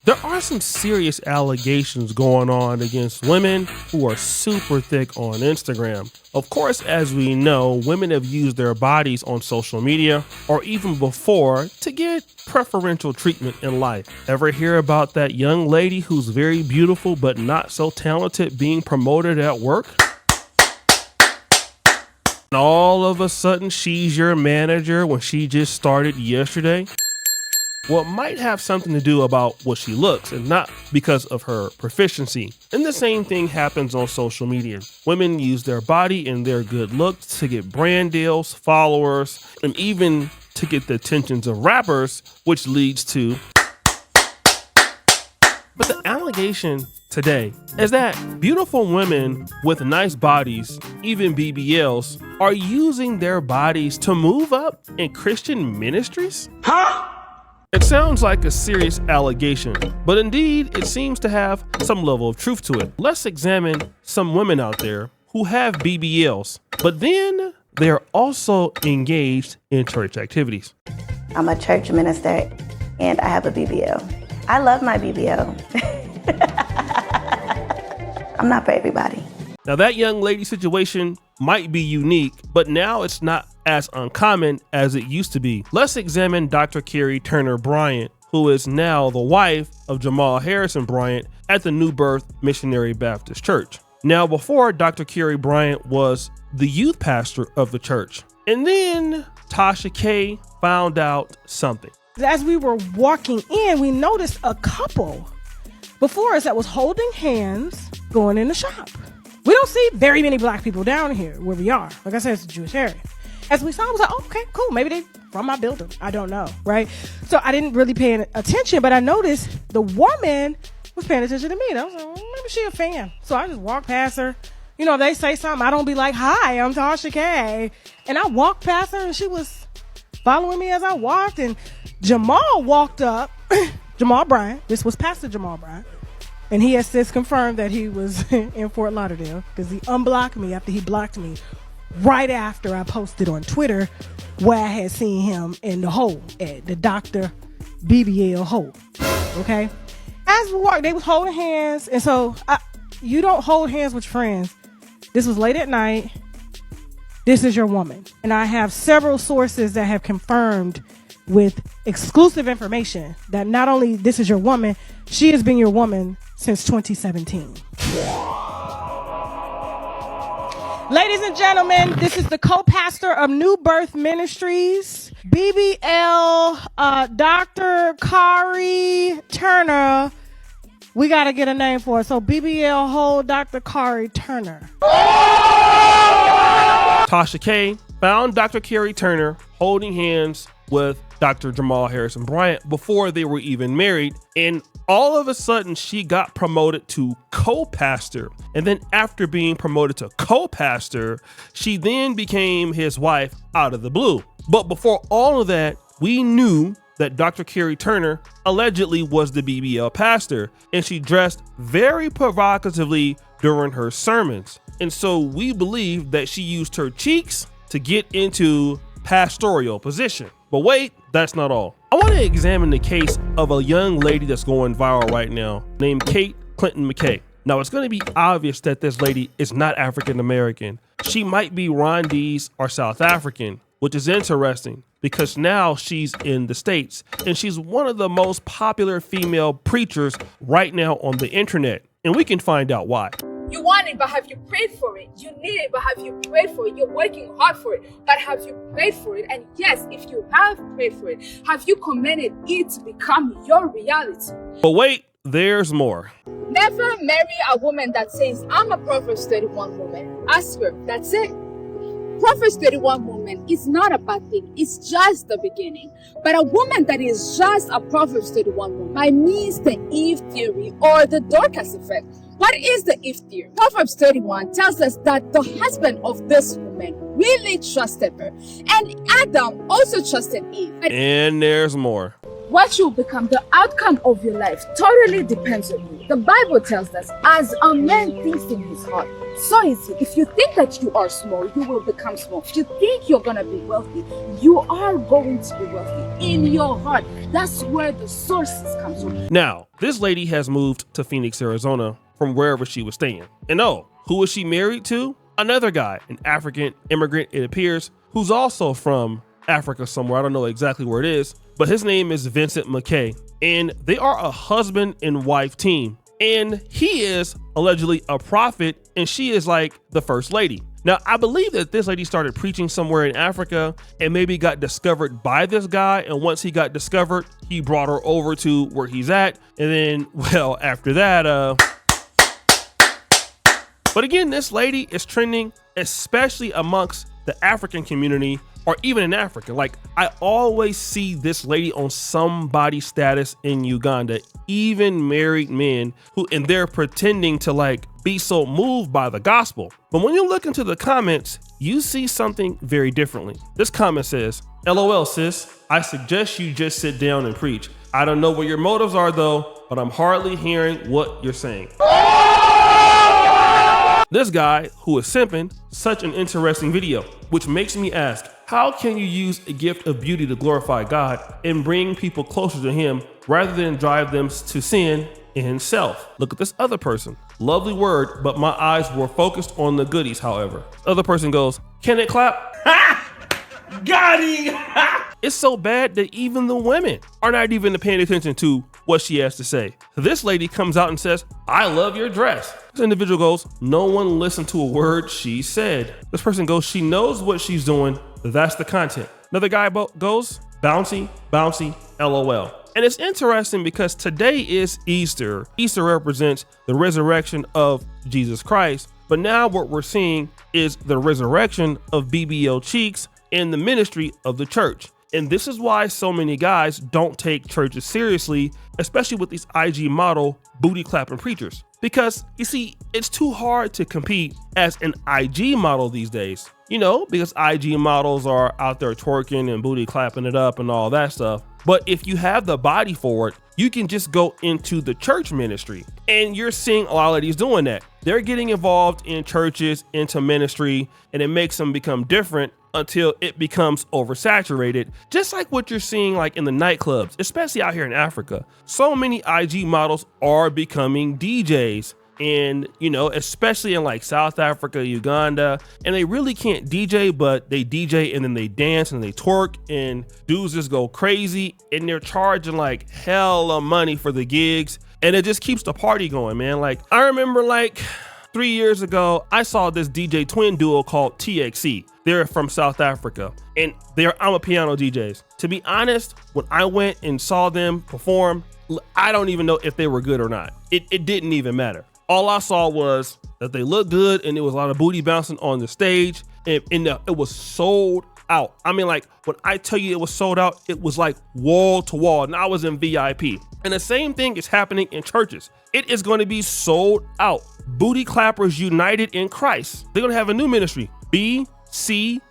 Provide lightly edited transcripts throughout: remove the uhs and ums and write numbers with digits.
There are some serious allegations going on against women who are super thick on Instagram. Of course, as we know, women have used their bodies on social media or even before to get preferential treatment in life. Ever hear about that young lady who's very beautiful but not so talented being promoted at work? And all of a sudden she's your manager when she just started yesterday? Well, it might have something to do about what she looks and not because of her proficiency. And the same thing happens on social media. Women use their body and their good looks to get brand deals, followers, and even to get the attentions of rappers, which leads to... But the allegation today is that beautiful women with nice bodies, even BBLs, are using their bodies to move up in Christian ministries? Huh? It sounds like a serious allegation, but indeed it seems to have some level of truth to it. Let's examine some women out there who have BBLs, but then they're also engaged in church activities. I'm a church minister and I have a BBL. I love my BBL. I'm not for everybody. Now that young lady situation might be unique, but now it's not as uncommon as it used to be. Let's examine Dr. Kerry Bryant, who is now the wife of Jamal Harrison Bryant at the New Birth Missionary Baptist Church. Now before, Dr. Kerry Bryant was the youth pastor of the church. And then Tasha K found out something. As we were walking in, we noticed a couple before us that was holding hands going in the shop. We don't see very many black people down here where we are. Like I said, it's a Jewish area. As we saw, I was like, oh, okay, cool. Maybe they from my building. I don't know, right? So I didn't really pay attention, but I noticed the woman was paying attention to me. And I was like, maybe she a fan. So I just walked past her. You know, they say something. I don't be like, hi, I'm Tasha K. And I walked past her and she was following me as I walked. And Jamal walked up. Jamal Bryant. This was Pastor Jamal Bryant. And he has since confirmed that he was in Fort Lauderdale because he unblocked me after he blocked me right after I posted on Twitter where I had seen him in the hole at the Dr. BBL hole. Okay. As we walked, they was holding hands. And so you don't hold hands with friends. This was late at night. This is your woman. And I have several sources that have confirmed with exclusive information that not only this is your woman, she has been your woman since 2017. Ladies and gentlemen, this is the co-pastor of New Birth Ministries, BBL, Dr. Kerry Turner. We got to get a name for it. So BBL hold Dr. Kerry Turner. Tasha K found Dr. Kerry Turner holding hands with Dr. Jamal Harrison Bryant before they were even married. And all of a sudden she got promoted to co-pastor. And then after being promoted to co-pastor, she then became his wife out of the blue. But before all of that, we knew that Dr. Kerry Turner allegedly was the BBL pastor, and she dressed very provocatively during her sermons. And so we believe that she used her cheeks to get into pastoral position. But wait, that's not all. I want to examine the case of a young lady that's going viral right now named Kate Clinton McKay. Now, it's going to be obvious that this lady is not African American. She might be Rwandese or South African, which is interesting because now she's in the States and she's one of the most popular female preachers right now on the internet. And we can find out why. You want it, but have you prayed for it? You need it, but have you prayed for it? You're working hard for it, but have you prayed for it? And yes, if you have prayed for it, have you commanded it to become your reality? But wait, there's more. Never marry a woman that says, I'm a Proverbs 31 woman. Ask her, that's it. Proverbs 31 woman is not a bad thing. It's just the beginning. But a woman that is just a Proverbs 31 woman by means the Eve theory or the Dorcas effect. What is the Eve theory? Proverbs 31 tells us that the husband of this woman really trusted her. And Adam also trusted Eve. And there's more. What you become, the outcome of your life, totally depends on you. The Bible tells us, as a man thinks in his heart, so is he. If you think that you are small, you will become small. If you think you're going to be wealthy, you are going to be wealthy in your heart. That's where the sources come from. Now, this lady has moved to Phoenix, Arizona from wherever she was staying. And oh, who is she married to? Another guy, an African immigrant, it appears, who's also from Africa somewhere. I don't know exactly where it is, but his name is Vincent McKay. And they are a husband and wife team. And he is allegedly a prophet, and she is like the first lady. Now, I believe that this lady started preaching somewhere in Africa and maybe got discovered by this guy. And once he got discovered, he brought her over to where he's at. And then, well, after that, but again, this lady is trending, especially amongst the African community or even in Africa. Like, I always see this lady on somebody's status in Uganda, even married men and they're pretending to like be so moved by the gospel. But when you look into the comments, you see something very differently. This comment says, LOL sis, I suggest you just sit down and preach. I don't know what your motives are though, but I'm hardly hearing what you're saying. This guy who is simping, such an interesting video, which makes me ask, how can you use a gift of beauty to glorify God and bring people closer to him rather than drive them to sin in self? Look at this other person. Lovely word, but my eyes were focused on the goodies, however. Other person goes, can it clap? Ha! Got him! It's so bad that even the women are not even paying attention to what she has to say. This lady comes out and says, I love your dress. This individual goes, no one listened to a word she said. This person goes, she knows what she's doing. That's the content. Another guy goes, bouncy, bouncy, LOL. And it's interesting because today is Easter. Easter represents the resurrection of Jesus Christ. But now what we're seeing is the resurrection of BBL Cheeks and the ministry of the church. And this is why so many guys don't take churches seriously, especially with these IG model booty clapping preachers. Because you see, it's too hard to compete as an IG model these days, you know, because IG models are out there twerking and booty clapping it up and all that stuff. But if you have the body for it, you can just go into the church ministry. And you're seeing a lot of these doing that. They're getting involved in churches, into ministry, and it makes them become different until it becomes oversaturated. Just like what you're seeing like in the nightclubs, especially out here in Africa. So many IG models are becoming DJs. And, you know, especially in like South Africa, Uganda, and they really can't DJ, but they DJ and then they dance and they twerk and dudes just go crazy and they're charging like hella money for the gigs. And it just keeps the party going, man. Like I remember like 3 years ago, I saw this DJ twin duo called TXC. They're from South Africa and they're Amapiano DJs. To be honest, when I went and saw them perform, I don't even know if they were good or not. It didn't even matter. All I saw was that they looked good and there was a lot of booty bouncing on the stage and it was sold out. I mean, like when I tell you it was sold out, it was like wall to wall and I was in VIP. And the same thing is happening in churches. It is going to be sold out. Booty Clappers United in Christ. They're going to have a new ministry, BCUIC,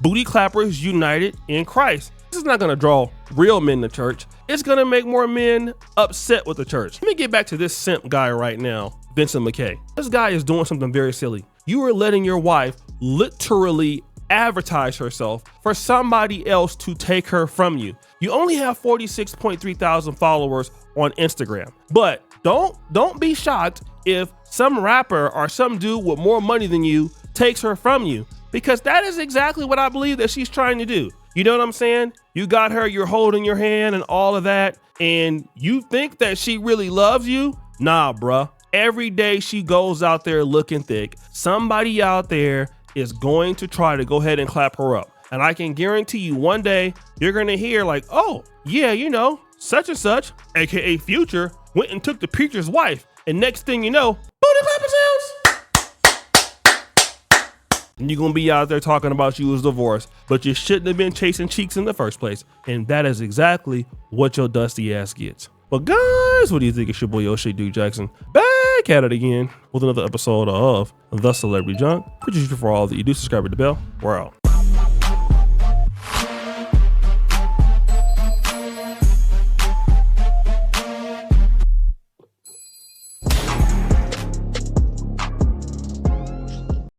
Booty Clappers United in Christ. This is not going to draw real men to church. It's going to make more men upset with the church. Let me get back to this simp guy right now, Vincent McKay. This guy is doing something very silly. You are letting your wife literally advertise herself for somebody else to take her from you. You only have 46.3 thousand followers on Instagram, but don't be shocked if some rapper or some dude with more money than you takes her from you, because that is exactly what I believe that she's trying to do. You know what I'm saying? You got her, you're holding your hand and all of that, and you think that she really loves you? Nah, bruh. Every day she goes out there looking thick, somebody out there is going to try to go ahead and clap her up. And I can guarantee you one day you're going to hear like, oh, yeah, you know, such and such, aka Future, went and took the preacher's wife. And next thing you know, booty clapping sounds. And you're going to be out there talking about you was divorced, but you shouldn't have been chasing cheeks in the first place. And that is exactly what your dusty ass gets. But guys, what do you think? It's your boy O'Shea Duke Jackson back at it again with another episode of The Celebrity Junk. Appreciate you for all that you do. Subscribe to the bell. We're out.